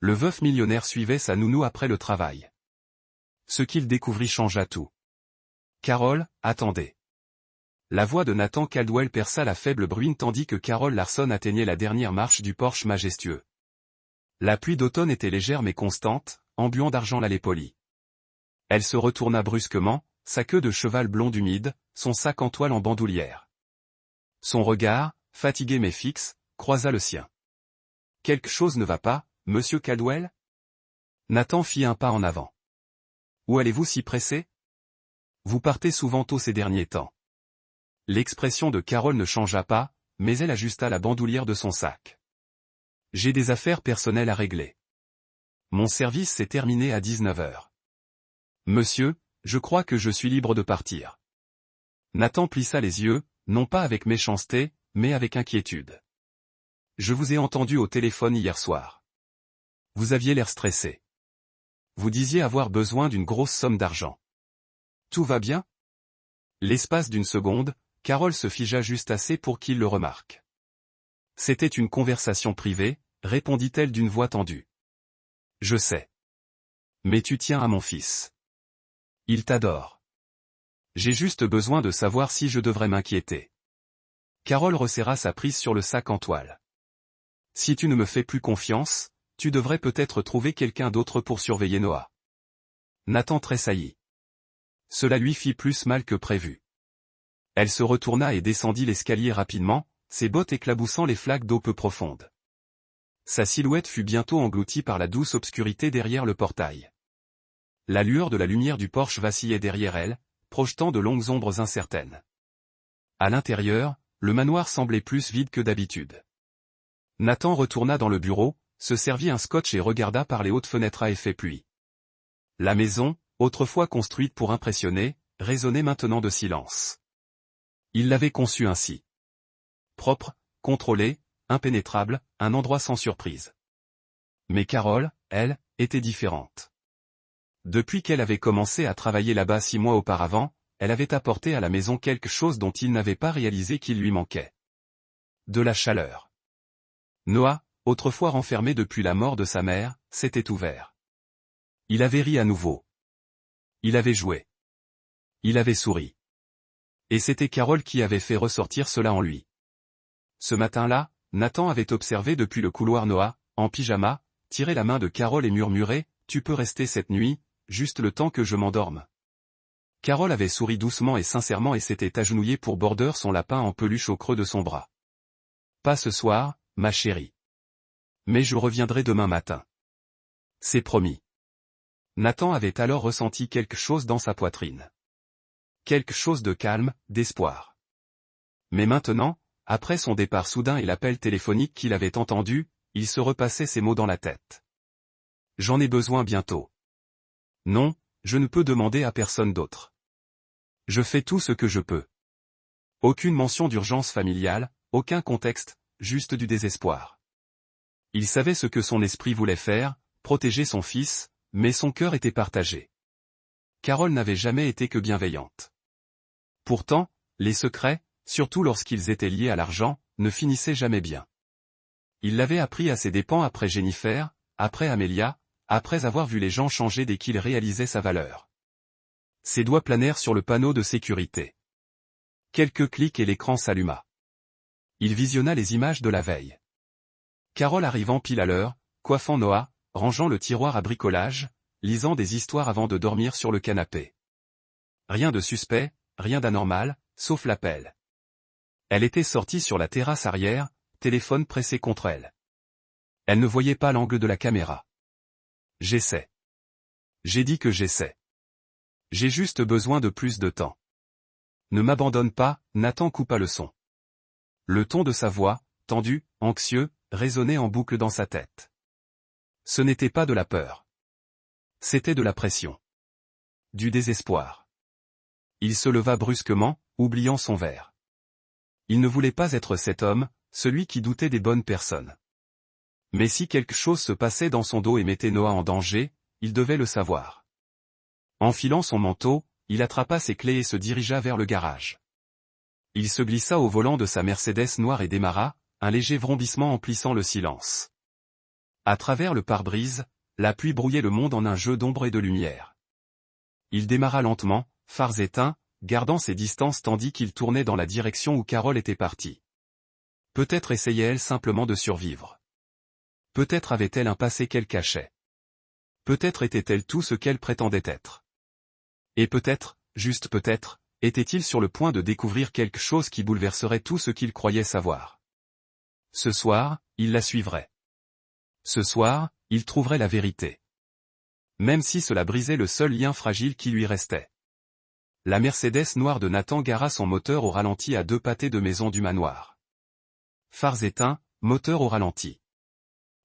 Le veuf millionnaire suivait sa nounou après le travail. Ce qu'il découvrit changea tout. Carol, attendez. La voix de Nathan Caldwell perça la faible bruine tandis que Carol Larson atteignait la dernière marche du Porsche majestueux. La pluie d'automne était légère mais constante, embuant d'argent l'allée polie. Elle se retourna brusquement, sa queue de cheval blonde humide, son sac en toile en bandoulière. Son regard, fatigué mais fixe, croisa le sien. « Quelque chose ne va pas, monsieur Caldwell ?» Nathan fit un pas en avant. « Où allez-vous si pressé ? Vous partez souvent tôt ces derniers temps. » L'expression de Carol ne changea pas, mais elle ajusta la bandoulière de son sac. « J'ai des affaires personnelles à régler. Mon service s'est terminé à 19h. Monsieur, je crois que je suis libre de partir. » Nathan plissa les yeux, non pas avec méchanceté, mais avec inquiétude. « Je vous ai entendu au téléphone hier soir. Vous aviez l'air stressé. Vous disiez avoir besoin d'une grosse somme d'argent. Tout va bien ? » L'espace d'une seconde, Carol se figea juste assez pour qu'il le remarque. « C'était une conversation privée, » répondit-elle d'une voix tendue. « Je sais. Mais tu tiens à mon fils. Il t'adore. J'ai juste besoin de savoir si je devrais m'inquiéter. » Carol resserra sa prise sur le sac en toile. « Si tu ne me fais plus confiance, tu devrais peut-être trouver quelqu'un d'autre pour surveiller Noah. » Nathan tressaillit. Cela lui fit plus mal que prévu. Elle se retourna et descendit l'escalier rapidement, ses bottes éclaboussant les flaques d'eau peu profondes. Sa silhouette fut bientôt engloutie par la douce obscurité derrière le portail. La lueur de la lumière du Porsche vacillait derrière elle, projetant de longues ombres incertaines. À l'intérieur, le manoir semblait plus vide que d'habitude. Nathan retourna dans le bureau, se servit un scotch et regarda par les hautes fenêtres à effet pluie. La maison, autrefois construite pour impressionner, résonnait maintenant de silence. Il l'avait conçue ainsi. Propre, contrôlé, impénétrable, un endroit sans surprise. Mais Carol, elle, était différente. Depuis qu'elle avait commencé à travailler là-bas 6 mois auparavant, elle avait apporté à la maison quelque chose dont il n'avait pas réalisé qu'il lui manquait. De la chaleur. Noah, autrefois renfermé depuis la mort de sa mère, s'était ouvert. Il avait ri à nouveau. Il avait joué. Il avait souri. Et c'était Carol qui avait fait ressortir cela en lui. Ce matin-là, Nathan avait observé depuis le couloir Noah, en pyjama, tirer la main de Carol et murmurer « Tu peux rester cette nuit, juste le temps que je m'endorme. » Carol avait souri doucement et sincèrement et s'était agenouillée pour border son lapin en peluche au creux de son bras. « Pas ce soir, ma chérie. Mais je reviendrai demain matin. » C'est promis. Nathan avait alors ressenti quelque chose dans sa poitrine. Quelque chose de calme, d'espoir. Mais maintenant, après son départ soudain et l'appel téléphonique qu'il avait entendu, il se repassait ces mots dans la tête. « J'en ai besoin bientôt. Non, je ne peux demander à personne d'autre. Je fais tout ce que je peux. » Aucune mention d'urgence familiale, aucun contexte, juste du désespoir. Il savait ce que son esprit voulait faire, protéger son fils, mais son cœur était partagé. Carol n'avait jamais été que bienveillante. Pourtant, les secrets, surtout lorsqu'ils étaient liés à l'argent, ne finissaient jamais bien. Il l'avait appris à ses dépens après Jennifer, après Amelia, après avoir vu les gens changer dès qu'il réalisait sa valeur. Ses doigts planèrent sur le panneau de sécurité. Quelques clics et l'écran s'alluma. Il visionna les images de la veille. Carol arrivant pile à l'heure, coiffant Noah, rangeant le tiroir à bricolage, lisant des histoires avant de dormir sur le canapé. Rien de suspect, rien d'anormal, sauf l'appel. Elle était sortie sur la terrasse arrière, téléphone pressé contre elle. Elle ne voyait pas l'angle de la caméra. « J'essaie. J'ai dit que j'essaie. J'ai juste besoin de plus de temps. Ne m'abandonne pas », Nathan coupa le son. Le ton de sa voix, tendu, anxieux, résonnait en boucle dans sa tête. Ce n'était pas de la peur. C'était de la pression. Du désespoir. Il se leva brusquement, oubliant son verre. Il ne voulait pas être cet homme, celui qui doutait des bonnes personnes. Mais si quelque chose se passait dans son dos et mettait Noah en danger, il devait le savoir. Enfilant son manteau, il attrapa ses clés et se dirigea vers le garage. Il se glissa au volant de sa Mercedes noire et démarra, un léger vrombissement emplissant le silence. À travers le pare-brise, la pluie brouillait le monde en un jeu d'ombre et de lumière. Il démarra lentement, phares éteints, gardant ses distances tandis qu'il tournait dans la direction où Carole était partie. Peut-être essayait-elle simplement de survivre. Peut-être avait-elle un passé qu'elle cachait. Peut-être était-elle tout ce qu'elle prétendait être. Et peut-être, juste peut-être, était-il sur le point de découvrir quelque chose qui bouleverserait tout ce qu'il croyait savoir. Ce soir, il la suivrait. Ce soir, il trouverait la vérité. Même si cela brisait le seul lien fragile qui lui restait. La Mercedes noire de Nathan gara son moteur au ralenti à 2 pâtés de maison du manoir. Phares éteints, moteur au ralenti.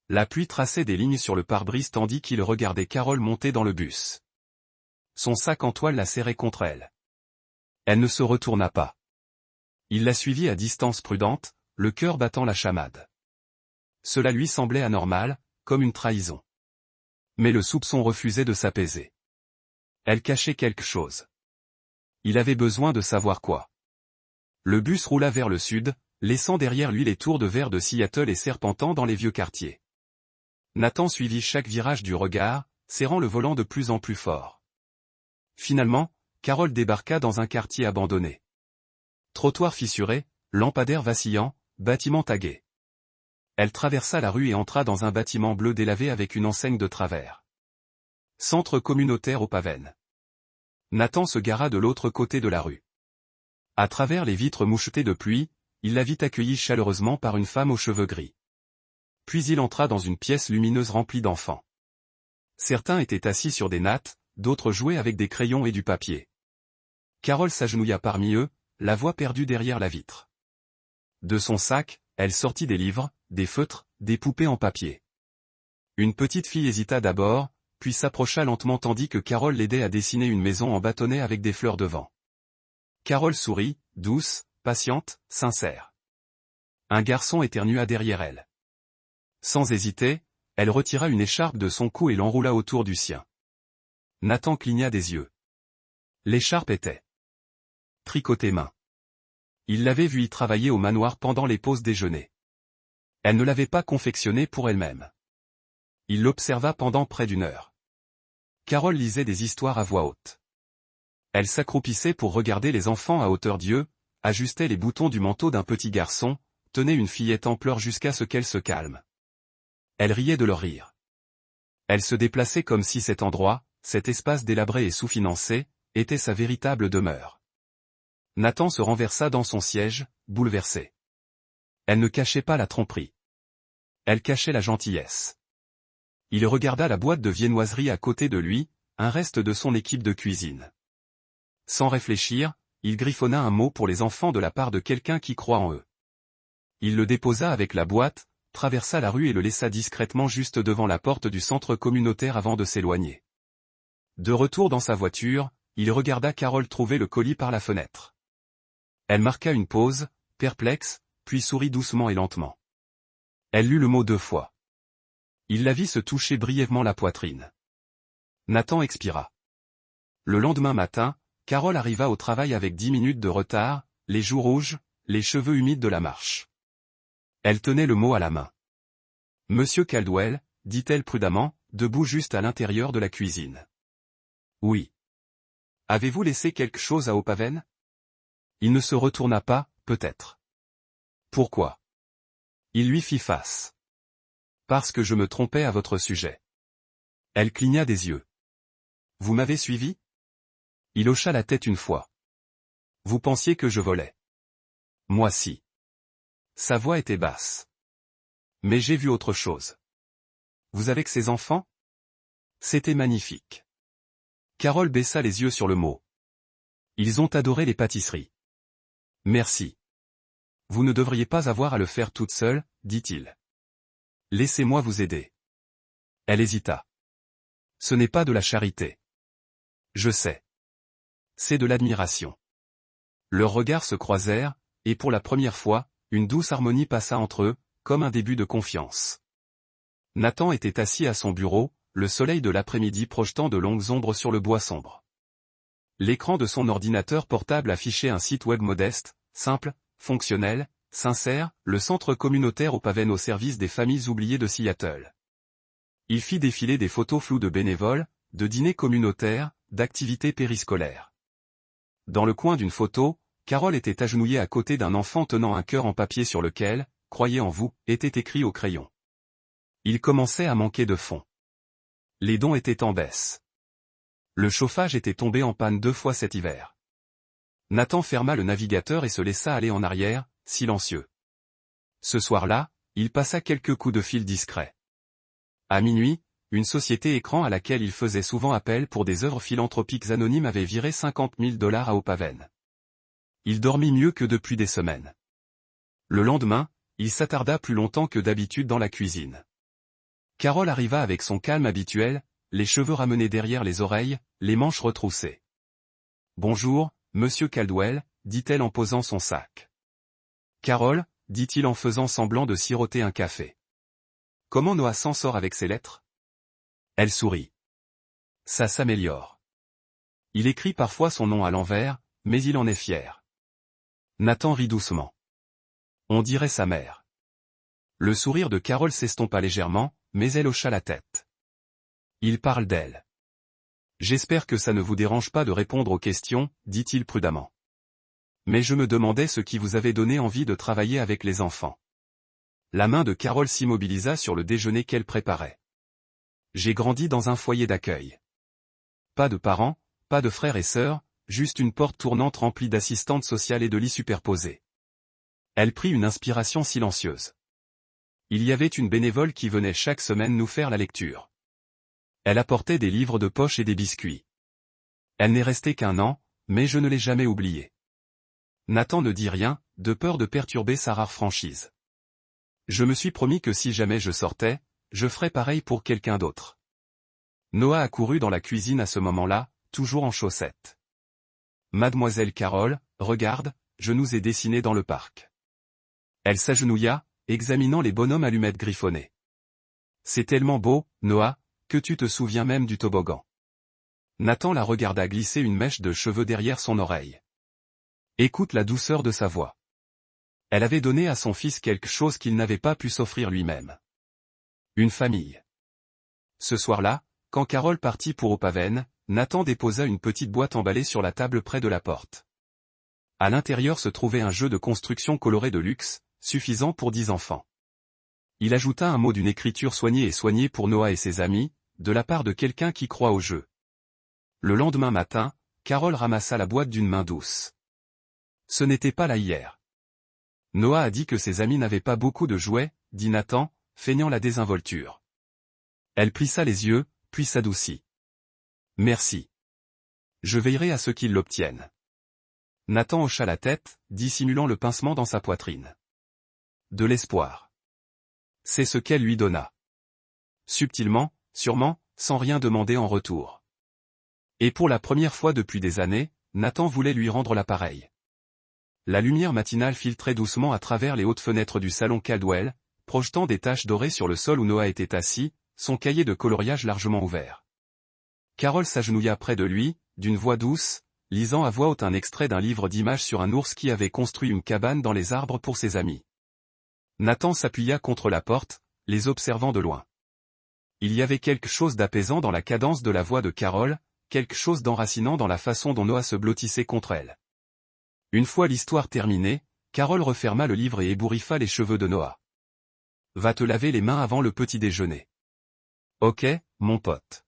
La pluie traçait des lignes sur le pare-brise tandis qu'il regardait Carole monter dans le bus. Son sac en toile la serrait contre elle. Elle ne se retourna pas. Il la suivit à distance prudente, le cœur battant la chamade. Cela lui semblait anormal, comme une trahison. Mais le soupçon refusait de s'apaiser. Elle cachait quelque chose. Il avait besoin de savoir quoi. Le bus roula vers le sud, laissant derrière lui les tours de verre de Seattle et serpentant dans les vieux quartiers. Nathan suivit chaque virage du regard, serrant le volant de plus en plus fort. Finalement, Carole débarqua dans un quartier abandonné. Trottoir fissuré, lampadaire vacillant, bâtiment tagué. Elle traversa la rue et entra dans un bâtiment bleu délavé avec une enseigne de travers. Centre communautaire au Pavène. Nathan se gara de l'autre côté de la rue. À travers les vitres mouchetées de pluie, il la vit accueillie chaleureusement par une femme aux cheveux gris. Puis il entra dans une pièce lumineuse remplie d'enfants. Certains étaient assis sur des nattes, d'autres jouaient avec des crayons et du papier. Carole s'agenouilla parmi eux, la voix perdue derrière la vitre. De son sac, elle sortit des livres, des feutres, des poupées en papier. Une petite fille hésita d'abord, puis s'approcha lentement tandis que Carole l'aidait à dessiner une maison en bâtonnet avec des fleurs devant. Carole sourit, douce, patiente, sincère. Un garçon éternua derrière elle. Sans hésiter, elle retira une écharpe de son cou et l'enroula autour du sien. Nathan cligna des yeux. L'écharpe était tricotée main. Il l'avait vue y travailler au manoir pendant les pauses déjeuner. Elle ne l'avait pas confectionnée pour elle-même. Il l'observa pendant près d'1 heure. Carole lisait des histoires à voix haute. Elle s'accroupissait pour regarder les enfants à hauteur d'yeux, ajustait les boutons du manteau d'un petit garçon, tenait une fillette en pleurs jusqu'à ce qu'elle se calme. Elle riait de leur rire. Elle se déplaçait comme si cet endroit, cet espace délabré et sous-financé, était sa véritable demeure. Nathan se renversa dans son siège, bouleversé. Elle ne cachait pas la tromperie. Elle cachait la gentillesse. Il regarda la boîte de viennoiserie à côté de lui, un reste de son équipe de cuisine. Sans réfléchir, il griffonna un mot pour les enfants de la part de quelqu'un qui croit en eux. Il le déposa avec la boîte, traversa la rue et le laissa discrètement juste devant la porte du centre communautaire avant de s'éloigner. De retour dans sa voiture, il regarda Carole trouver le colis par la fenêtre. Elle marqua une pause, perplexe, puis sourit doucement et lentement. Elle lut le mot 2 fois. Il la vit se toucher brièvement la poitrine. Nathan expira. Le lendemain matin, Carole arriva au travail avec 10 minutes de retard, les joues rouges, les cheveux humides de la marche. Elle tenait le mot à la main. « Monsieur Caldwell », dit-elle prudemment, debout juste à l'intérieur de la cuisine. « Oui. Avez-vous laissé quelque chose à Opaven ?» Il ne se retourna pas, peut-être. « Pourquoi ?» Il lui fit face. « Parce que je me trompais à votre sujet. » Elle cligna des yeux. « Vous m'avez suivi ?» Il hocha la tête une fois. « Vous pensiez que je volais. » « Moi si. » Sa voix était basse. « Mais j'ai vu autre chose. »« Vous avec ces enfants ?» C'était magnifique. Carole baissa les yeux sur le mot. « Ils ont adoré les pâtisseries. »« Merci. »« Vous ne devriez pas avoir à le faire toute seule, dit-il. »« Laissez-moi vous aider. » Elle hésita. « Ce n'est pas de la charité. »« Je sais. C'est de l'admiration. » Leurs regards se croisèrent, et pour la première fois, une douce harmonie passa entre eux, comme un début de confiance. Nathan était assis à son bureau, le soleil de l'après-midi projetant de longues ombres sur le bois sombre. L'écran de son ordinateur portable affichait un site web modeste, simple, fonctionnel, sincère, le centre communautaire Opaven au service des familles oubliées de Seattle. Il fit défiler des photos floues de bénévoles, de dîners communautaires, d'activités périscolaires. Dans le coin d'une photo, Carole était agenouillée à côté d'un enfant tenant un cœur en papier sur lequel « Croyez en vous » était écrit au crayon. Il commençait à manquer de fonds. Les dons étaient en baisse. Le chauffage était tombé en panne 2 fois cet hiver. Nathan ferma le navigateur et se laissa aller en arrière, silencieux. Ce soir-là, il passa quelques coups de fil discrets. À minuit, une société écran à laquelle il faisait souvent appel pour des œuvres philanthropiques anonymes avait viré $50 000 à Opaven. Il dormit mieux que depuis des semaines. Le lendemain, il s'attarda plus longtemps que d'habitude dans la cuisine. Carole arriva avec son calme habituel, les cheveux ramenés derrière les oreilles, les manches retroussées. « Bonjour, monsieur Caldwell », dit-elle en posant son sac. « Carole », dit-il en faisant semblant de siroter un café. « Comment Noah s'en sort avec ses lettres ?» Elle sourit. « Ça s'améliore. Il écrit parfois son nom à l'envers, mais il en est fier. » Nathan rit doucement. « On dirait sa mère. » Le sourire de Carole s'estompa légèrement, mais elle hocha la tête. « Il parle d'elle. »« J'espère que ça ne vous dérange pas de répondre aux questions, » dit-il prudemment. « Mais je me demandais ce qui vous avait donné envie de travailler avec les enfants. » La main de Carole s'immobilisa sur le déjeuner qu'elle préparait. « J'ai grandi dans un foyer d'accueil. Pas de parents, pas de frères et sœurs, juste une porte tournante remplie d'assistantes sociales et de lits superposés. » Elle prit une inspiration silencieuse. Il y avait une bénévole qui venait chaque semaine nous faire la lecture. Elle apportait des livres de poche et des biscuits. Elle n'est restée qu'1 an, mais je ne l'ai jamais oubliée. Nathan ne dit rien, de peur de perturber sa rare franchise. Je me suis promis que si jamais je sortais, je ferais pareil pour quelqu'un d'autre. Noah accourut dans la cuisine à ce moment-là, toujours en chaussettes. Mademoiselle Carole, regarde, je nous ai dessinés dans le parc. Elle s'agenouilla, examinant les bonhommes allumettes griffonnés. C'est tellement beau, Noah, que tu te souviens même du toboggan. Nathan la regarda glisser une mèche de cheveux derrière son oreille. Écoute la douceur de sa voix. Elle avait donné à son fils quelque chose qu'il n'avait pas pu s'offrir lui-même. Une famille. Ce soir-là, quand Carole partit pour Opaven, Nathan déposa une petite boîte emballée sur la table près de la porte. À l'intérieur se trouvait un jeu de construction coloré de luxe, suffisant pour 10 enfants. Il ajouta un mot d'une écriture soignée pour Noah et ses amis, de la part de quelqu'un qui croit au jeu. Le lendemain matin, Carole ramassa la boîte d'une main douce. Ce n'était pas là hier. Noah a dit que ses amis n'avaient pas beaucoup de jouets, dit Nathan, feignant la désinvolture. Elle plissa les yeux, puis s'adoucit. Merci. Je veillerai à ce qu'ils l'obtiennent. Nathan hocha la tête, dissimulant le pincement dans sa poitrine. De l'espoir. C'est ce qu'elle lui donna. Subtilement, sûrement, sans rien demander en retour. Et pour la première fois depuis des années, Nathan voulait lui rendre l'appareil. La lumière matinale filtrait doucement à travers les hautes fenêtres du salon Caldwell, projetant des taches dorées sur le sol où Noah était assis, son cahier de coloriage largement ouvert. Carole s'agenouilla près de lui, d'une voix douce, lisant à voix haute un extrait d'un livre d'images sur un ours qui avait construit une cabane dans les arbres pour ses amis. Nathan s'appuya contre la porte, les observant de loin. Il y avait quelque chose d'apaisant dans la cadence de la voix de Carole, quelque chose d'enracinant dans la façon dont Noah se blottissait contre elle. Une fois l'histoire terminée, Carole referma le livre et ébouriffa les cheveux de Noah. « Va te laver les mains avant le petit déjeuner. »« Ok, mon pote. »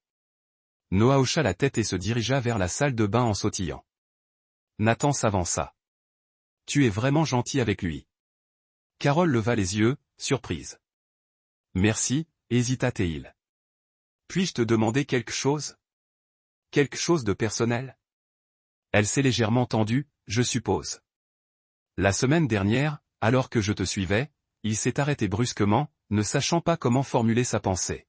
Noah hocha la tête et se dirigea vers la salle de bain en sautillant. Nathan s'avança. « Tu es vraiment gentil avec lui. » Carole leva les yeux, surprise. « Merci, » hésita-t-il. « Puis-je te demander quelque chose ? Quelque chose de personnel ? » Elle s'est légèrement tendue, je suppose. La semaine dernière, alors que je te suivais, il s'est arrêté brusquement, ne sachant pas comment formuler sa pensée.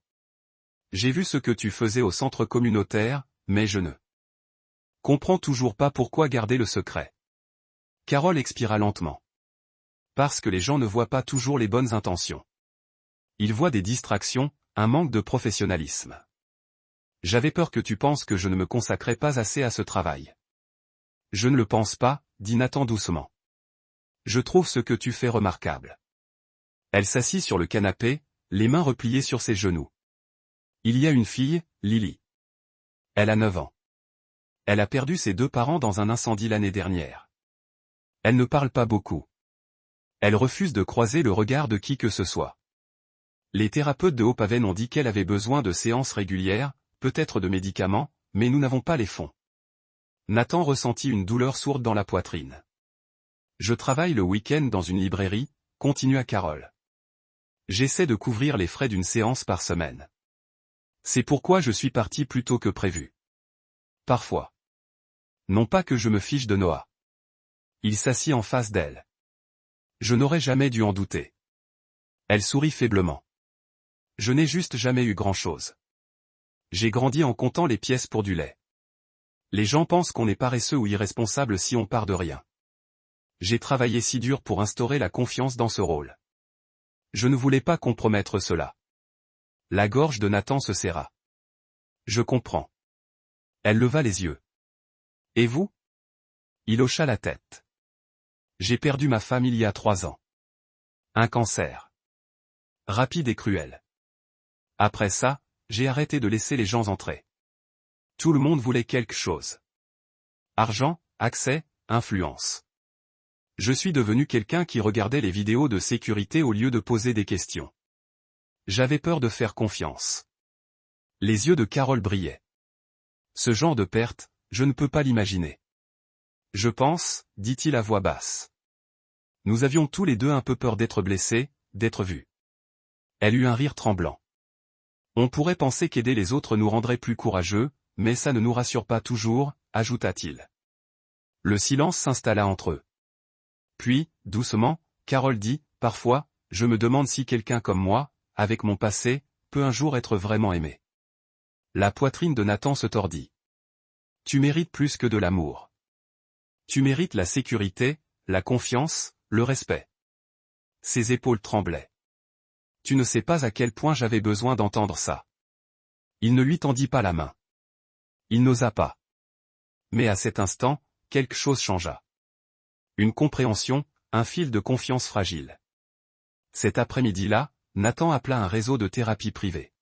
J'ai vu ce que tu faisais au centre communautaire, mais je ne comprends toujours pas pourquoi garder le secret. Carole expira lentement. Parce que les gens ne voient pas toujours les bonnes intentions. Ils voient des distractions, un manque de professionnalisme. J'avais peur que tu penses que je ne me consacrais pas assez à ce travail. Je ne le pense pas, dit Nathan doucement. Je trouve ce que tu fais remarquable. Elle s'assit sur le canapé, les mains repliées sur ses genoux. Il y a une fille, Lily. Elle a 9 ans. Elle a perdu ses 2 parents dans un incendie l'année dernière. Elle ne parle pas beaucoup. Elle refuse de croiser le regard de qui que ce soit. Les thérapeutes de Haut-Pavenn ont dit qu'elle avait besoin de séances régulières, peut-être de médicaments, mais nous n'avons pas les fonds. Nathan ressentit une douleur sourde dans la poitrine. Je travaille le week-end dans une librairie, continua Carole. J'essaie de couvrir les frais d'une séance par semaine. C'est pourquoi je suis parti plus tôt que prévu. Parfois. Non pas que je me fiche de Noah. Il s'assit en face d'elle. Je n'aurais jamais dû en douter. Elle sourit faiblement. Je n'ai juste jamais eu grand-chose. J'ai grandi en comptant les pièces pour du lait. Les gens pensent qu'on est paresseux ou irresponsable si on part de rien. J'ai travaillé si dur pour instaurer la confiance dans ce rôle. Je ne voulais pas compromettre cela. La gorge de Nathan se serra. Je comprends. Elle leva les yeux. Et vous? Il hocha la tête. J'ai perdu ma femme il y a 3 ans. Un cancer. Rapide et cruel. Après ça, j'ai arrêté de laisser les gens entrer. Tout le monde voulait quelque chose. Argent, accès, influence. Je suis devenu quelqu'un qui regardait les vidéos de sécurité au lieu de poser des questions. J'avais peur de faire confiance. Les yeux de Carole brillaient. Ce genre de perte, je ne peux pas l'imaginer. Je pense, dit-il à voix basse. Nous avions tous les deux un peu peur d'être blessés, d'être vus. Elle eut un rire tremblant. On pourrait penser qu'aider les autres nous rendrait plus courageux, mais ça ne nous rassure pas toujours, ajouta-t-il. Le silence s'installa entre eux. Puis, doucement, Carole dit, « Parfois, je me demande si quelqu'un comme moi, avec mon passé, peut un jour être vraiment aimé. » La poitrine de Nathan se tordit. « Tu mérites plus que de l'amour. Tu mérites la sécurité, la confiance, le respect. » Ses épaules tremblaient. Tu ne sais pas à quel point j'avais besoin d'entendre ça. Il ne lui tendit pas la main. Il n'osa pas. Mais à cet instant, quelque chose changea. Une compréhension, un fil de confiance fragile. Cet après-midi-là, Nathan appela un réseau de thérapie privée.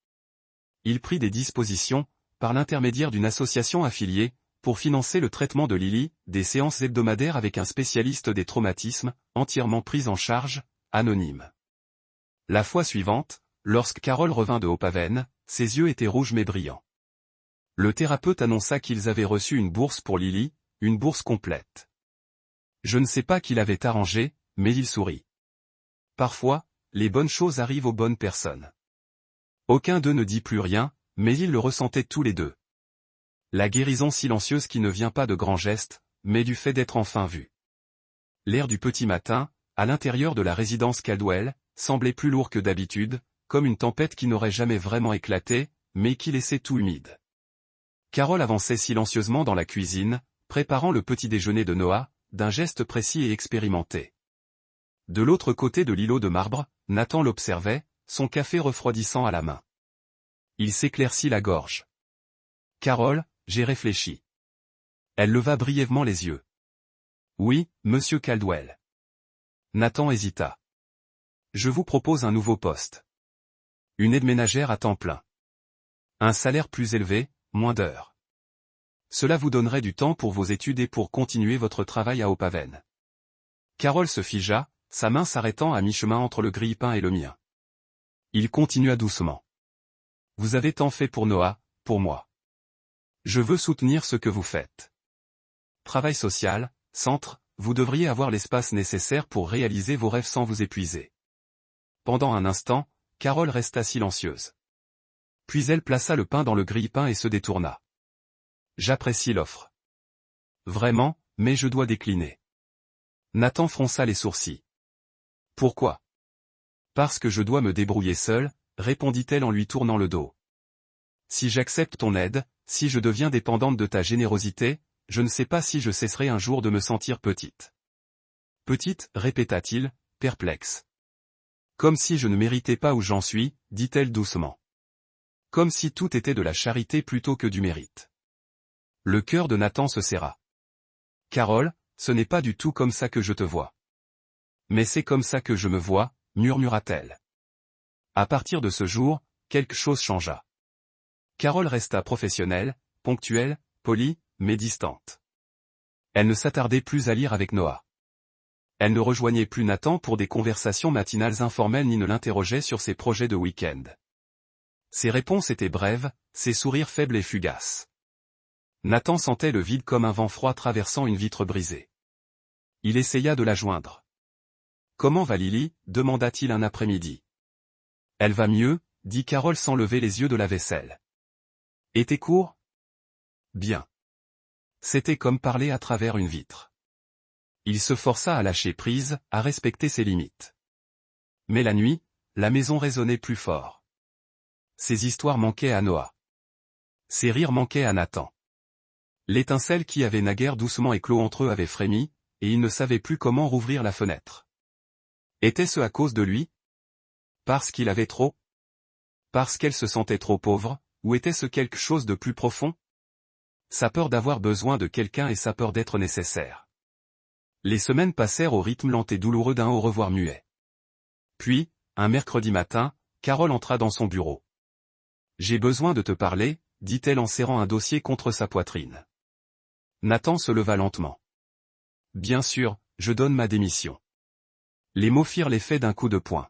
Il prit des dispositions, par l'intermédiaire d'une association affiliée, pour financer le traitement de Lily, des séances hebdomadaires avec un spécialiste des traumatismes, entièrement prises en charge, anonyme. La fois suivante, lorsque Carole revint de Haut-Pavenn, ses yeux étaient rouges mais brillants. Le thérapeute annonça qu'ils avaient reçu une bourse pour Lily, une bourse complète. Je ne sais pas qui l'avait arrangé, mais il sourit. Parfois, les bonnes choses arrivent aux bonnes personnes. Aucun d'eux ne dit plus rien, mais ils le ressentaient tous les deux. La guérison silencieuse qui ne vient pas de grands gestes, mais du fait d'être enfin vu. L'air du petit matin, à l'intérieur de la résidence Caldwell, semblait plus lourd que d'habitude, comme une tempête qui n'aurait jamais vraiment éclaté, mais qui laissait tout humide. Carole avançait silencieusement dans la cuisine, préparant le petit déjeuner de Noah, d'un geste précis et expérimenté. De l'autre côté de l'îlot de marbre, Nathan l'observait, son café refroidissant à la main. Il s'éclaircit la gorge. « Carole, j'ai réfléchi. » Elle leva brièvement les yeux. « Oui, monsieur Caldwell. » Nathan hésita. « Je vous propose un nouveau poste. Une aide ménagère à temps plein. Un salaire plus élevé, moins d'heures. Cela vous donnerait du temps pour vos études et pour continuer votre travail à Haut-Pavenn. » Carole se figea, sa main s'arrêtant à mi-chemin entre le grille-pain et le mien. Il continua doucement. « Vous avez tant fait pour Noah, pour moi. Je veux soutenir ce que vous faites. Travail social, centre, vous devriez avoir l'espace nécessaire pour réaliser vos rêves sans vous épuiser. » Pendant un instant, Carole resta silencieuse. Puis elle plaça le pain dans le grille-pain et se détourna. J'apprécie l'offre. Vraiment, mais je dois décliner. Nathan fronça les sourcils. Pourquoi? Parce que je dois me débrouiller seule, répondit-elle en lui tournant le dos. Si j'accepte ton aide, si je deviens dépendante de ta générosité, je ne sais pas si je cesserai un jour de me sentir petite. Petite, répéta-t-il, perplexe. Comme si je ne méritais pas où j'en suis, dit-elle doucement. Comme si tout était de la charité plutôt que du mérite. Le cœur de Nathan se serra. Carole, ce n'est pas du tout comme ça que je te vois. Mais c'est comme ça que je me vois, murmura-t-elle. À partir de ce jour, quelque chose changea. Carole resta professionnelle, ponctuelle, polie, mais distante. Elle ne s'attardait plus à lire avec Noah. Elle ne rejoignait plus Nathan pour des conversations matinales informelles ni ne l'interrogeait sur ses projets de week-end. Ses réponses étaient brèves, ses sourires faibles et fugaces. Nathan sentait le vide comme un vent froid traversant une vitre brisée. Il essaya de la joindre. « Comment va Lily » demanda-t-il un après-midi. « Elle va mieux » dit Carole sans lever les yeux de la vaisselle. « Et tes cours » ? « Bien. » C'était comme parler à travers une vitre. Il se força à lâcher prise, à respecter ses limites. Mais la nuit, la maison résonnait plus fort. Ses histoires manquaient à Noah. Ses rires manquaient à Nathan. L'étincelle qui avait naguère doucement éclos entre eux avait frémi, et il ne savait plus comment rouvrir la fenêtre. Était-ce à cause de lui? Parce qu'il avait trop? Parce qu'elle se sentait trop pauvre, ou était-ce quelque chose de plus profond? Sa peur d'avoir besoin de quelqu'un et sa peur d'être nécessaire. Les semaines passèrent au rythme lent et douloureux d'un au revoir muet. Puis, un mercredi matin, Carole entra dans son bureau. « J'ai besoin de te parler » dit-elle en serrant un dossier contre sa poitrine. Nathan se leva lentement. « Bien sûr, je donne ma démission. » Les mots firent l'effet d'un coup de poing.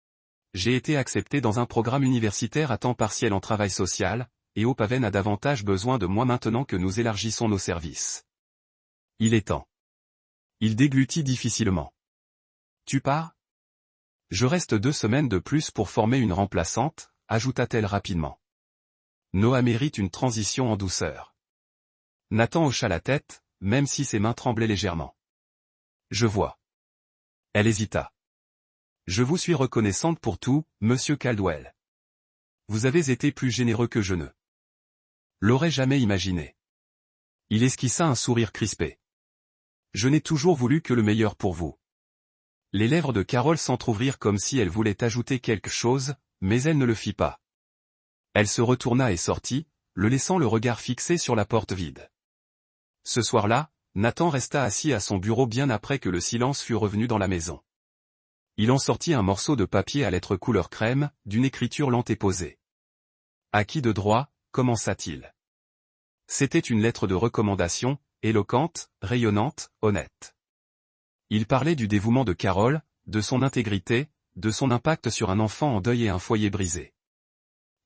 « J'ai été accepté dans un programme universitaire à temps partiel en travail social, et Opaven a davantage besoin de moi maintenant que nous élargissons nos services. Il est temps. » Il déglutit difficilement. « Tu pars ? » « Je reste 2 semaines de plus pour former une remplaçante, » ajouta-t-elle rapidement. Noah mérite une transition en douceur. Nathan hocha la tête, même si ses mains tremblaient légèrement. « Je vois. » Elle hésita. « Je vous suis reconnaissante pour tout, monsieur Caldwell. Vous avez été plus généreux que je ne l'aurais jamais imaginé. » Il esquissa un sourire crispé. « Je n'ai toujours voulu que le meilleur pour vous. » Les lèvres de Carole s'entr'ouvrirent comme si elle voulait ajouter quelque chose, mais elle ne le fit pas. Elle se retourna et sortit, le laissant le regard fixé sur la porte vide. Ce soir-là, Nathan resta assis à son bureau bien après que le silence fût revenu dans la maison. Il en sortit un morceau de papier à lettres couleur crème, d'une écriture lente et posée. « À qui de droit » commença-t-il. C'était une lettre de recommandation, éloquente, rayonnante, honnête. Il parlait du dévouement de Carole, de son intégrité, de son impact sur un enfant en deuil et un foyer brisé.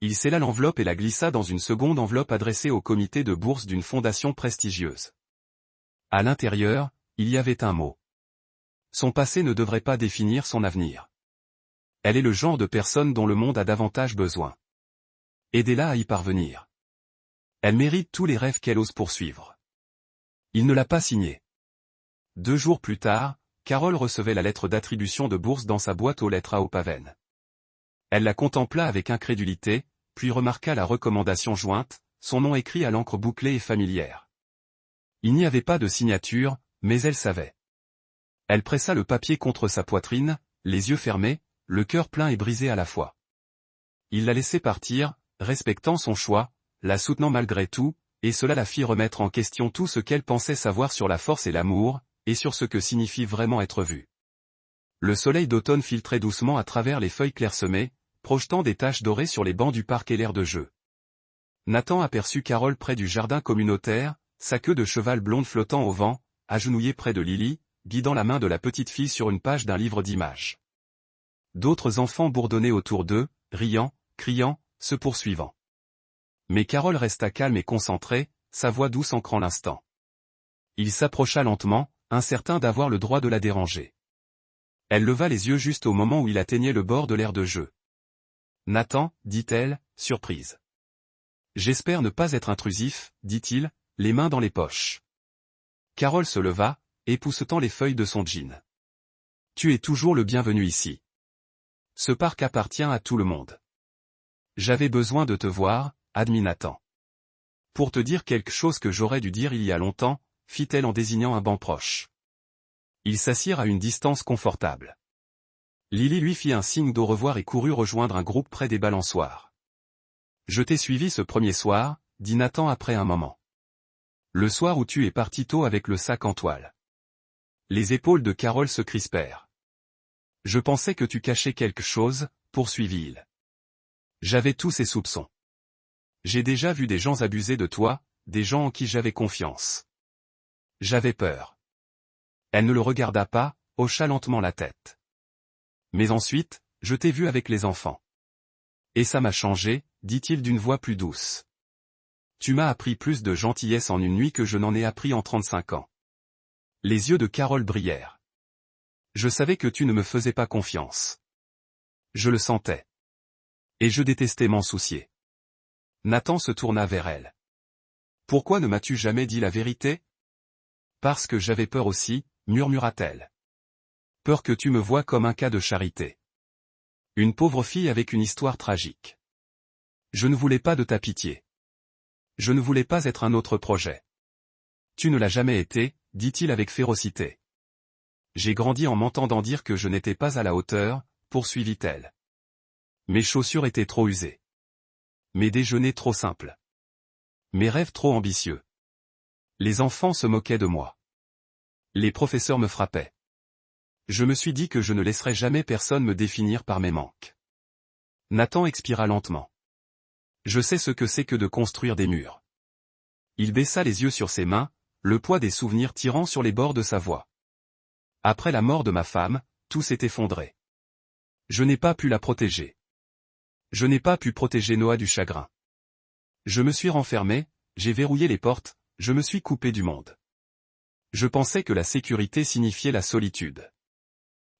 Il scella l'enveloppe et la glissa dans une seconde enveloppe adressée au comité de bourse d'une fondation prestigieuse. À l'intérieur, il y avait un mot. Son passé ne devrait pas définir son avenir. Elle est le genre de personne dont le monde a davantage besoin. Aidez-la à y parvenir. Elle mérite tous les rêves qu'elle ose poursuivre. Il ne l'a pas signé. 2 jours plus tard, Carole recevait la lettre d'attribution de bourse dans sa boîte aux lettres à Opaven. Elle la contempla avec incrédulité, puis remarqua la recommandation jointe, son nom écrit à l'encre bouclée et familière. Il n'y avait pas de signature, mais elle savait. Elle pressa le papier contre sa poitrine, les yeux fermés, le cœur plein et brisé à la fois. Il la laissait partir, respectant son choix, la soutenant malgré tout, et cela la fit remettre en question tout ce qu'elle pensait savoir sur la force et l'amour, et sur ce que signifie vraiment être vu. Le soleil d'automne filtrait doucement à travers les feuilles clairsemées, projetant des taches dorées sur les bancs du parc et l'air de jeu. Nathan aperçut Carole près du jardin communautaire, sa queue de cheval blonde flottant au vent, agenouillée près de Lily, guidant la main de la petite fille sur une page d'un livre d'images. D'autres enfants bourdonnaient autour d'eux, riant, criant, se poursuivant. Mais Carole resta calme et concentrée, sa voix douce ancrant l'instant. Il s'approcha lentement, incertain d'avoir le droit de la déranger. Elle leva les yeux juste au moment où il atteignait le bord de l'aire de jeu. « Nathan, » dit-elle, surprise. « J'espère ne pas être intrusif, » dit-il, les mains dans les poches. Carole se leva, époussetant les feuilles de son jean. « Tu es toujours le bienvenu ici. Ce parc appartient à tout le monde. »« J'avais besoin de te voir, » admit Nathan. « Pour te dire quelque chose que j'aurais dû dire il y a longtemps, » fit-elle en désignant un banc proche. Ils s'assirent à une distance confortable. Lily lui fit un signe d'au revoir et courut rejoindre un groupe près des balançoires. « Je t'ai suivi ce premier soir, » dit Nathan après un moment. « Le soir où tu es parti tôt avec le sac en toile. » Les épaules de Carole se crispèrent. « Je pensais que tu cachais quelque chose, » poursuivit-il. « J'avais tous ces soupçons. J'ai déjà vu des gens abuser de toi, des gens en qui j'avais confiance. J'avais peur. Elle ne le regarda pas, hocha lentement la tête. Mais ensuite, je t'ai vu avec les enfants. Et ça m'a changé, dit-il d'une voix plus douce. Tu m'as appris plus de gentillesse en une nuit que je n'en ai appris en 35 ans. Les yeux de Carole brillèrent. Je savais que tu ne me faisais pas confiance. Je le sentais. Et je détestais m'en soucier. Nathan se tourna vers elle. Pourquoi ne m'as-tu jamais dit la vérité? Parce que j'avais peur aussi, murmura-t-elle. Peur que tu me voies comme un cas de charité. Une pauvre fille avec une histoire tragique. Je ne voulais pas de ta pitié. Je ne voulais pas être un autre projet. Tu ne l'as jamais été, dit-il avec férocité. J'ai grandi en m'entendant dire que je n'étais pas à la hauteur, poursuivit-elle. Mes chaussures étaient trop usées. Mes déjeuners trop simples. Mes rêves trop ambitieux. Les enfants se moquaient de moi. Les professeurs me frappaient. Je me suis dit que je ne laisserais jamais personne me définir par mes manques. Nathan expira lentement. Je sais ce que c'est que de construire des murs. Il baissa les yeux sur ses mains, le poids des souvenirs tirant sur les bords de sa voix. Après la mort de ma femme, tout s'est effondré. Je n'ai pas pu la protéger. Je n'ai pas pu protéger Noah du chagrin. Je me suis renfermé, j'ai verrouillé les portes, je me suis coupé du monde. Je pensais que la sécurité signifiait la solitude.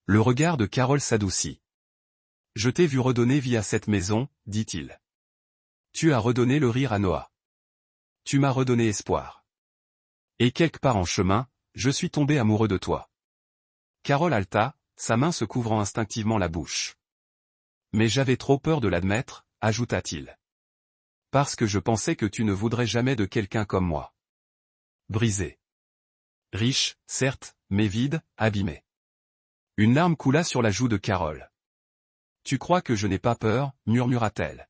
Le regard de Carole s'adoucit. Je t'ai vu redonner vie à cette maison, dit-il. Tu as redonné le rire à Noah. Tu m'as redonné espoir. Et quelque part en chemin, je suis tombé amoureux de toi. Carole haleta, sa main se couvrant instinctivement la bouche. Mais j'avais trop peur de l'admettre, ajouta-t-il. Parce que je pensais que tu ne voudrais jamais de quelqu'un comme moi. Brisé. Riche, certes, mais vide, abîmé. Une larme coula sur la joue de Carole. Tu crois que je n'ai pas peur, murmura-t-elle.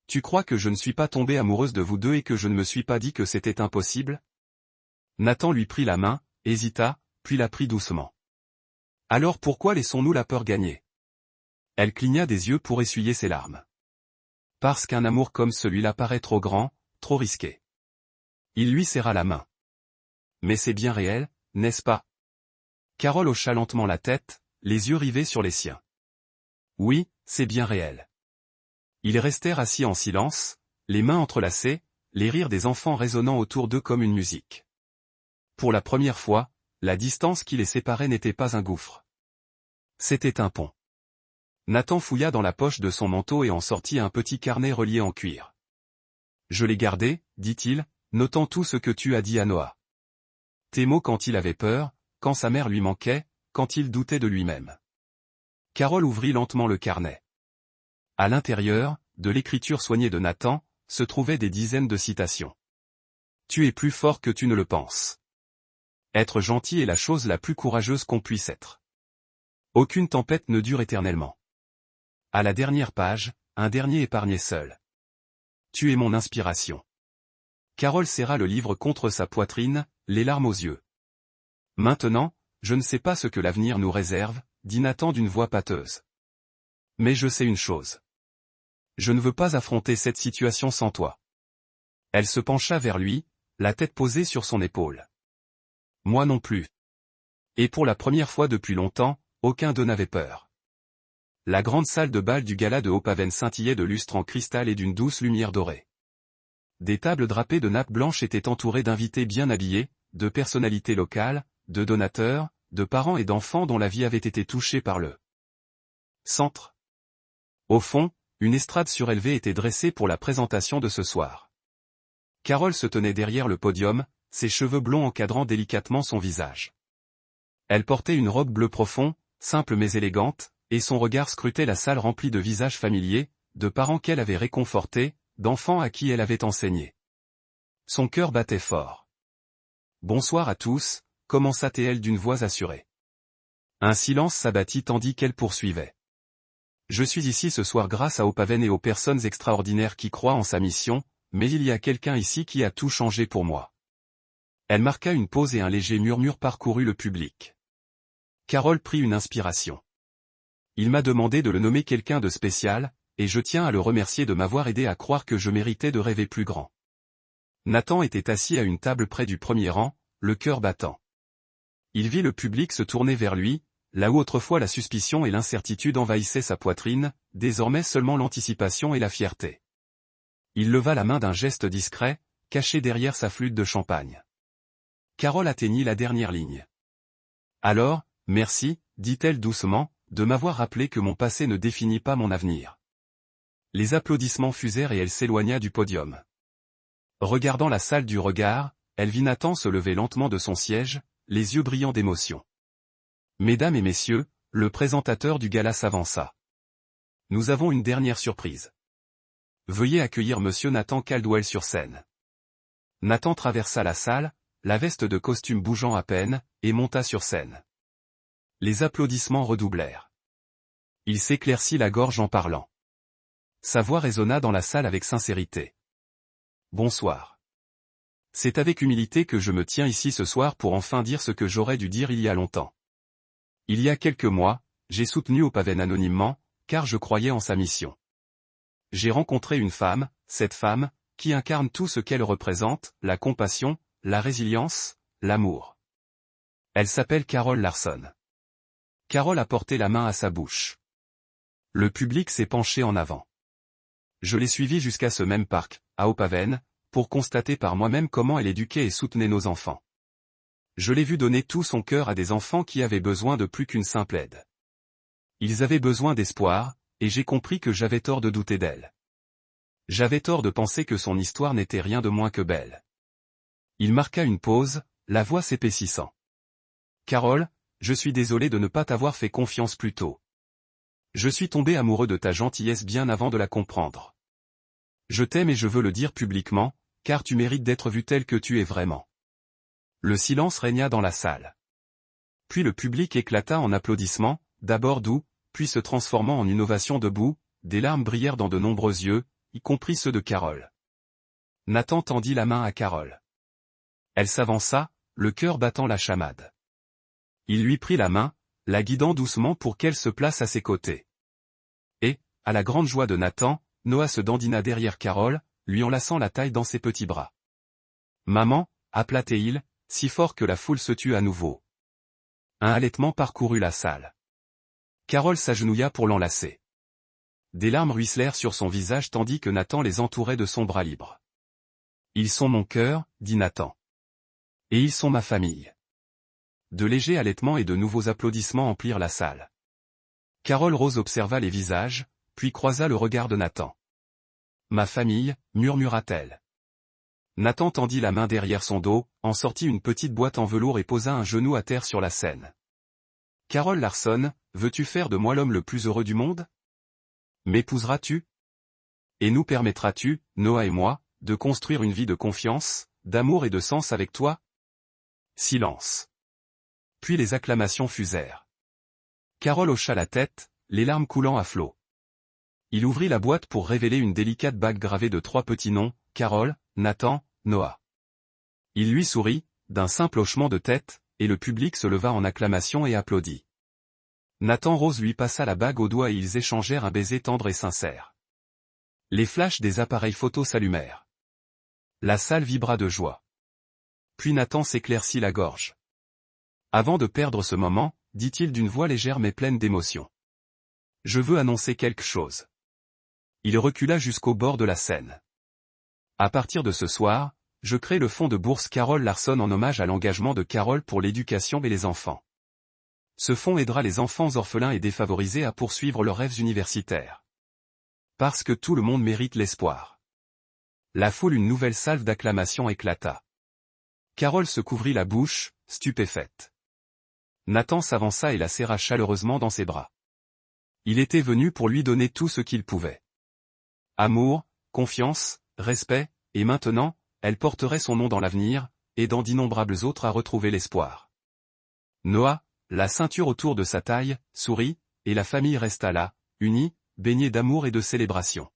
Tu crois que je ne suis pas tombée amoureuse de vous deux et que je ne me suis pas dit que c'était impossible? Nathan lui prit la main, hésita, puis la prit doucement. Alors pourquoi laissons-nous la peur gagner? Elle cligna des yeux pour essuyer ses larmes. Parce qu'un amour comme celui-là paraît trop grand, trop risqué. Il lui serra la main. Mais c'est bien réel, n'est-ce pas? Carole hocha lentement la tête, les yeux rivés sur les siens. Oui, c'est bien réel. Ils restèrent assis en silence, les mains entrelacées, les rires des enfants résonnant autour d'eux comme une musique. Pour la première fois, la distance qui les séparait n'était pas un gouffre. C'était un pont. Nathan fouilla dans la poche de son manteau et en sortit un petit carnet relié en cuir. Je l'ai gardé, dit-il, notant tout ce que tu as dit à Noah. Tes mots quand il avait peur, quand sa mère lui manquait, quand il doutait de lui-même. Carole ouvrit lentement le carnet. À l'intérieur, de l'écriture soignée de Nathan, se trouvaient des dizaines de citations. Tu es plus fort que tu ne le penses. Être gentil est la chose la plus courageuse qu'on puisse être. Aucune tempête ne dure éternellement. À la dernière page, un dernier épargné seul. Tu es mon inspiration. Carole serra le livre contre sa poitrine, les larmes aux yeux. Maintenant, je ne sais pas ce que l'avenir nous réserve, dit Nathan d'une voix pâteuse. Mais je sais une chose. Je ne veux pas affronter cette situation sans toi. Elle se pencha vers lui, la tête posée sur son épaule. Moi non plus. Et pour la première fois depuis longtemps, aucun d'eux n'avait peur. La grande salle de bal du gala de Hopaven scintillait de lustres en cristal et d'une douce lumière dorée. Des tables drapées de nappes blanches étaient entourées d'invités bien habillés, de personnalités locales, de donateurs, de parents et d'enfants dont la vie avait été touchée par le centre. Au fond, une estrade surélevée était dressée pour la présentation de ce soir. Carole se tenait derrière le podium, ses cheveux blonds encadrant délicatement son visage. Elle portait une robe bleu profond, simple mais élégante, et son regard scrutait la salle remplie de visages familiers, de parents qu'elle avait réconfortés, d'enfants à qui elle avait enseigné. Son cœur battait fort. Bonsoir à tous, commença-t-elle d'une voix assurée. Un silence s'abattit tandis qu'elle poursuivait. Je suis ici ce soir grâce à Hopaven et aux personnes extraordinaires qui croient en sa mission, mais il y a quelqu'un ici qui a tout changé pour moi. Elle marqua une pause et un léger murmure parcourut le public. Carole prit une inspiration. Il m'a demandé de le nommer quelqu'un de spécial, et je tiens à le remercier de m'avoir aidé à croire que je méritais de rêver plus grand. Nathan était assis à une table près du premier rang, le cœur battant. Il vit le public se tourner vers lui, là où autrefois la suspicion et l'incertitude envahissaient sa poitrine, désormais seulement l'anticipation et la fierté. Il leva la main d'un geste discret, caché derrière sa flûte de champagne. Carole atteignit la dernière ligne. Alors, merci, dit-elle doucement, de m'avoir rappelé que mon passé ne définit pas mon avenir. Les applaudissements fusèrent et elle s'éloigna du podium. Regardant la salle du regard, elle vit Nathan se lever lentement de son siège, les yeux brillants d'émotion. Mesdames et messieurs, le présentateur du gala s'avança. Nous avons une dernière surprise. Veuillez accueillir monsieur Nathan Caldwell sur scène. Nathan traversa la salle, la veste de costume bougeant à peine, et monta sur scène. Les applaudissements redoublèrent. Il s'éclaircit la gorge en parlant. Sa voix résonna dans la salle avec sincérité. Bonsoir. C'est avec humilité que je me tiens ici ce soir pour enfin dire ce que j'aurais dû dire il y a longtemps. Il y a quelques mois, j'ai soutenu Opaven anonymement, car je croyais en sa mission. J'ai rencontré une femme, cette femme, qui incarne tout ce qu'elle représente, la compassion, la résilience, l'amour. Elle s'appelle Carole Larson. Carole a porté la main à sa bouche. Le public s'est penché en avant. Je l'ai suivie jusqu'à ce même parc, à Opaven, pour constater par moi-même comment elle éduquait et soutenait nos enfants. Je l'ai vue donner tout son cœur à des enfants qui avaient besoin de plus qu'une simple aide. Ils avaient besoin d'espoir, et j'ai compris que j'avais tort de douter d'elle. J'avais tort de penser que son histoire n'était rien de moins que belle. Il marqua une pause, la voix s'épaississant. Carole, je suis désolé de ne pas t'avoir fait confiance plus tôt. Je suis tombé amoureux de ta gentillesse bien avant de la comprendre. Je t'aime et je veux le dire publiquement, car tu mérites d'être vu tel que tu es vraiment. Le silence régna dans la salle. Puis le public éclata en applaudissements, d'abord doux, puis se transformant en une ovation debout, des larmes brillèrent dans de nombreux yeux, y compris ceux de Carole. Nathan tendit la main à Carole. Elle s'avança, le cœur battant la chamade. Il lui prit la main, la guidant doucement pour qu'elle se place à ses côtés. Et, à la grande joie de Nathan, Noah se dandina derrière Carole, lui enlaçant la taille dans ses petits bras. « Maman » appela-t-il, si fort que la foule se tut à nouveau. Un halètement parcourut la salle. Carole s'agenouilla pour l'enlacer. Des larmes ruisselèrent sur son visage tandis que Nathan les entourait de son bras libre. « Ils sont mon cœur » dit Nathan. « Et ils sont ma famille. » De légers halètements et de nouveaux applaudissements emplirent la salle. Carole Rose observa les visages, puis croisa le regard de Nathan. « Ma famille » murmura-t-elle. Nathan tendit la main derrière son dos, en sortit une petite boîte en velours et posa un genou à terre sur la scène. « Carole Larson, veux-tu faire de moi l'homme le plus heureux du monde? M'épouseras-tu? Et nous permettras-tu, Noah et moi, de construire une vie de confiance, d'amour et de sens avec toi ?» Silence. Puis les acclamations fusèrent. Carole hocha la tête, les larmes coulant à flots. Il ouvrit la boîte pour révéler une délicate bague gravée de 3 petits noms, Carole, Nathan, Noah. Il lui sourit, d'un simple hochement de tête, et le public se leva en acclamation et applaudit. Nathan Rose lui passa la bague au doigt et ils échangèrent un baiser tendre et sincère. Les flashs des appareils photos s'allumèrent. La salle vibra de joie. Puis Nathan s'éclaircit la gorge. Avant de perdre ce moment, dit-il d'une voix légère mais pleine d'émotion. Je veux annoncer quelque chose. Il recula jusqu'au bord de la scène. À partir de ce soir, je crée le fonds de bourse Carole Larson en hommage à l'engagement de Carole pour l'éducation et les enfants. Ce fonds aidera les enfants orphelins et défavorisés à poursuivre leurs rêves universitaires. Parce que tout le monde mérite l'espoir. La foule une nouvelle salve d'acclamations éclata. Carole se couvrit la bouche, stupéfaite. Nathan s'avança et la serra chaleureusement dans ses bras. Il était venu pour lui donner tout ce qu'il pouvait. Amour, confiance, respect, et maintenant, elle porterait son nom dans l'avenir, aidant d'innombrables autres à retrouver l'espoir. Noah, la ceinture autour de sa taille, sourit, et la famille resta là, unie, baignée d'amour et de célébration.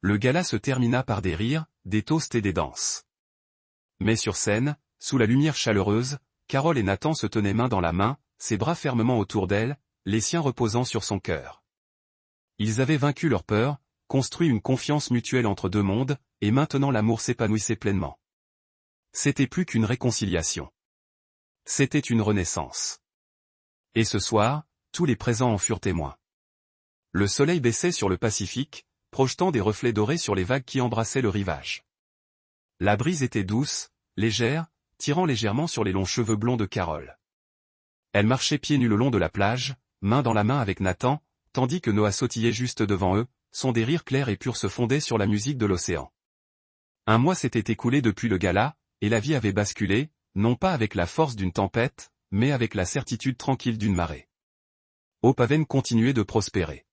Le gala se termina par des rires, des toasts et des danses. Mais sur scène, sous la lumière chaleureuse, Carole et Nathan se tenaient main dans la main, ses bras fermement autour d'elle, les siens reposant sur son cœur. Ils avaient vaincu leur peur, construit une confiance mutuelle entre deux mondes, et maintenant l'amour s'épanouissait pleinement. C'était plus qu'une réconciliation. C'était une renaissance. Et ce soir, tous les présents en furent témoins. Le soleil baissait sur le Pacifique, projetant des reflets dorés sur les vagues qui embrassaient le rivage. La brise était douce, légère, tirant légèrement sur les longs cheveux blonds de Carole. Elle marchait pieds nus le long de la plage, main dans la main avec Nathan, tandis que Noah sautillait juste devant eux, son des rires clairs et purs se fondaient sur la musique de l'océan. Un mois s'était écoulé depuis le gala, et la vie avait basculé, non pas avec la force d'une tempête, mais avec la certitude tranquille d'une marée. Opaven continuait de prospérer.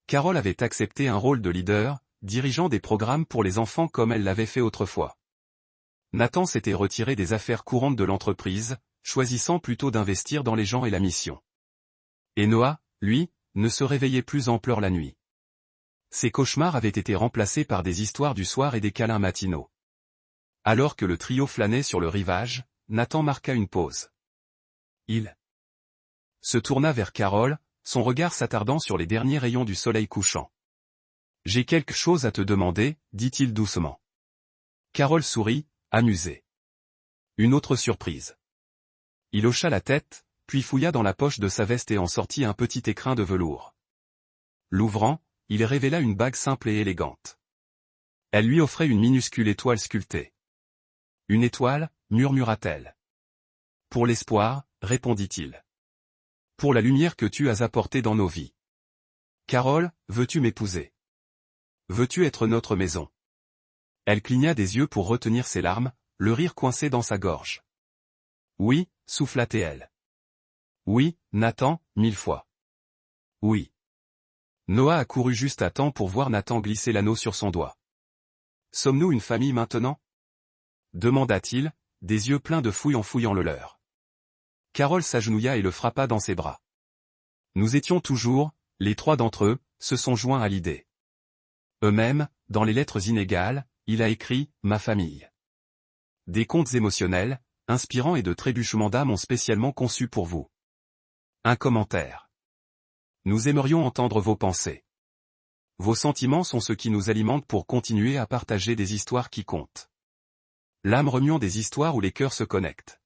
Carole avait accepté un rôle de leader, dirigeant des programmes pour les enfants comme elle l'avait fait autrefois. Nathan s'était retiré des affaires courantes de l'entreprise, choisissant plutôt d'investir dans les gens et la mission. Et Noah, lui, ne se réveillait plus en pleurs la nuit. Ses cauchemars avaient été remplacés par des histoires du soir et des câlins matinaux. Alors que le trio flânait sur le rivage, Nathan marqua une pause. Il se tourna vers Carole, son regard s'attardant sur les derniers rayons du soleil couchant. « J'ai quelque chose à te demander, dit-il doucement. Carole sourit, amusée. Une autre surprise. Il hocha la tête, puis fouilla dans la poche de sa veste et en sortit un petit écrin de velours. L'ouvrant, il révéla une bague simple et élégante. Elle lui offrait une minuscule étoile sculptée. « Une étoile, murmura-t-elle. Pour l'espoir, répondit-il. Pour la lumière que tu as apportée dans nos vies. Carole, veux-tu m'épouser? Veux-tu être notre maison? Elle cligna des yeux pour retenir ses larmes, le rire coincé dans sa gorge. Oui, souffla-t-elle. Oui, Nathan, 1000 fois. Oui. Noah accourut juste à temps pour voir Nathan glisser l'anneau sur son doigt. Sommes-nous une famille maintenant? Demanda-t-il, des yeux pleins de fouille en fouillant le leur. Carole s'agenouilla et le frappa dans ses bras. Nous étions toujours, les trois d'entre eux, se sont joints à l'idée. Eux-mêmes, dans les lettres inégales, il a écrit « Ma famille ». Des contes émotionnels, inspirants et de trébuchements d'âme ont spécialement conçus pour vous. Un commentaire. Nous aimerions entendre vos pensées. Vos sentiments sont ce qui nous alimente pour continuer à partager des histoires qui comptent. L'âme remuant des histoires où les cœurs se connectent.